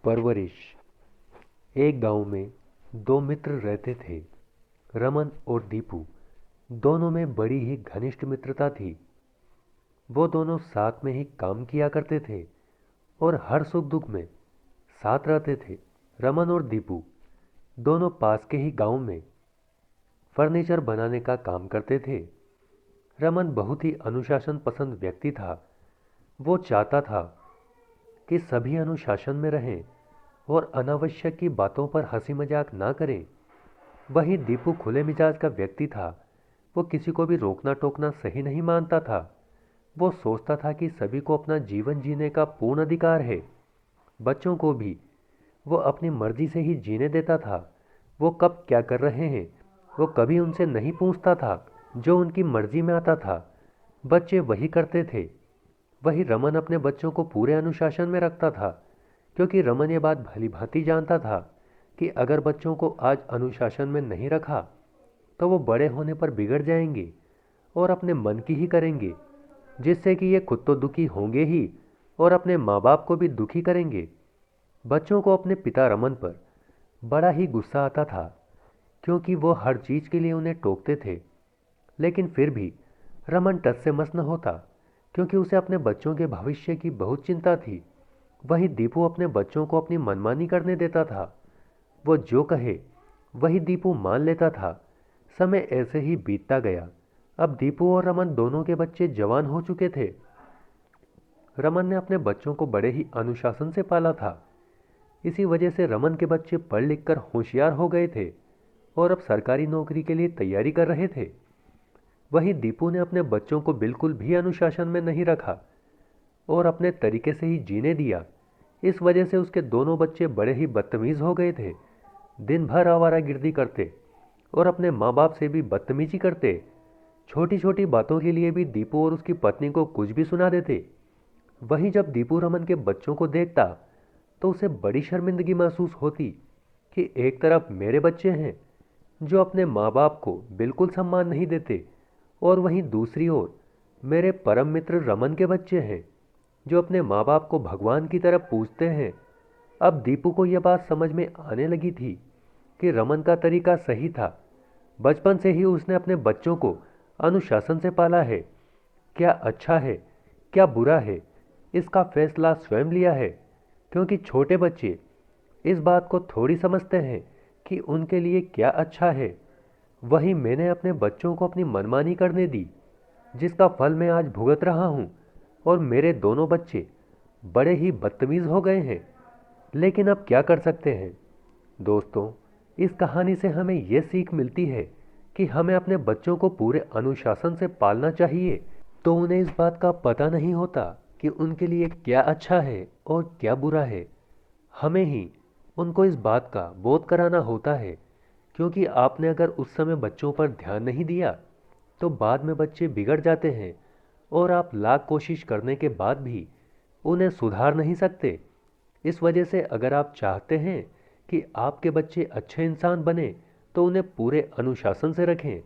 परवरिश। एक गांव में दो मित्र रहते थे, रमन और दीपू। दोनों में बड़ी ही घनिष्ठ मित्रता थी। वो दोनों साथ में ही काम किया करते थे और हर सुख दुख में साथ रहते थे। रमन और दीपू दोनों पास के ही गांव में फर्नीचर बनाने का काम करते थे। रमन बहुत ही अनुशासन पसंद व्यक्ति था। वो चाहता था कि सभी अनुशासन में रहें और अनावश्यक की बातों पर हंसी मजाक ना करें। वहीं दीपू खुले मिजाज का व्यक्ति था। वो किसी को भी रोकना टोकना सही नहीं मानता था। वो सोचता था कि सभी को अपना जीवन जीने का पूर्ण अधिकार है। बच्चों को भी वो अपनी मर्जी से ही जीने देता था। वो कब क्या कर रहे हैं वो कभी उनसे नहीं पूछता था। जो उनकी मर्जी में आता था बच्चे वही करते थे। वही रमन अपने बच्चों को पूरे अनुशासन में रखता था, क्योंकि रमन ये बात भली भांति जानता था कि अगर बच्चों को आज अनुशासन में नहीं रखा तो वो बड़े होने पर बिगड़ जाएंगे और अपने मन की ही करेंगे, जिससे कि ये खुद तो दुखी होंगे ही और अपने माँ बाप को भी दुखी करेंगे। बच्चों को अपने पिता रमन पर बड़ा ही गुस्सा आता था, क्योंकि वो हर चीज के लिए उन्हें टोकते थे। लेकिन फिर भी रमन टस से मस न होता, क्योंकि उसे अपने बच्चों के भविष्य की बहुत चिंता थी। वहीं दीपू अपने बच्चों को अपनी मनमानी करने देता था। वो जो कहे वही दीपू मान लेता था। समय ऐसे ही बीतता गया। अब दीपू और रमन दोनों के बच्चे जवान हो चुके थे। रमन ने अपने बच्चों को बड़े ही अनुशासन से पाला था। इसी वजह से रमन के बच्चे पढ़ लिख कर होशियार हो गए थे और अब सरकारी नौकरी के लिए तैयारी कर रहे थे। वहीं दीपू ने अपने बच्चों को बिल्कुल भी अनुशासन में नहीं रखा और अपने तरीके से ही जीने दिया। इस वजह से उसके दोनों बच्चे बड़े ही बदतमीज हो गए थे। दिन भर आवारागर्दी करते और अपने माँ बाप से भी बदतमीजी करते। छोटी छोटी बातों के लिए भी दीपू और उसकी पत्नी को कुछ भी सुना देते। वहीं जब दीपू रमन के बच्चों को देखता तो उसे बड़ी शर्मिंदगी महसूस होती कि एक तरफ मेरे बच्चे हैं जो अपने माँ बाप को बिल्कुल सम्मान नहीं देते, और वहीं दूसरी ओर मेरे परम मित्र रमन के बच्चे हैं जो अपने माँ बाप को भगवान की तरह पूजते हैं। अब दीपू को यह बात समझ में आने लगी थी कि रमन का तरीका सही था। बचपन से ही उसने अपने बच्चों को अनुशासन से पाला है। क्या अच्छा है क्या बुरा है इसका फैसला स्वयं लिया है, क्योंकि छोटे बच्चे इस बात को थोड़ी समझते हैं कि उनके लिए क्या अच्छा है। वहीं मैंने अपने बच्चों को अपनी मनमानी करने दी, जिसका फल मैं आज भुगत रहा हूं, और मेरे दोनों बच्चे बड़े ही बदतमीज हो गए हैं। लेकिन अब क्या कर सकते हैं दोस्तों। इस कहानी से हमें यह सीख मिलती है कि हमें अपने बच्चों को पूरे अनुशासन से पालना चाहिए। तो उन्हें इस बात का पता नहीं होता कि उनके लिए क्या अच्छा है और क्या बुरा है। हमें ही उनको इस बात का बोध कराना होता है, क्योंकि आपने अगर उस समय बच्चों पर ध्यान नहीं दिया तो बाद में बच्चे बिगड़ जाते हैं और आप लाख कोशिश करने के बाद भी उन्हें सुधार नहीं सकते। इस वजह से अगर आप चाहते हैं कि आपके बच्चे अच्छे इंसान बने तो उन्हें पूरे अनुशासन से रखें।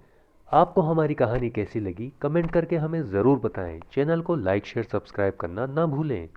आपको हमारी कहानी कैसी लगी कमेंट करके हमें ज़रूर बताएं। चैनल को लाइक शेयर सब्सक्राइब करना ना भूलें।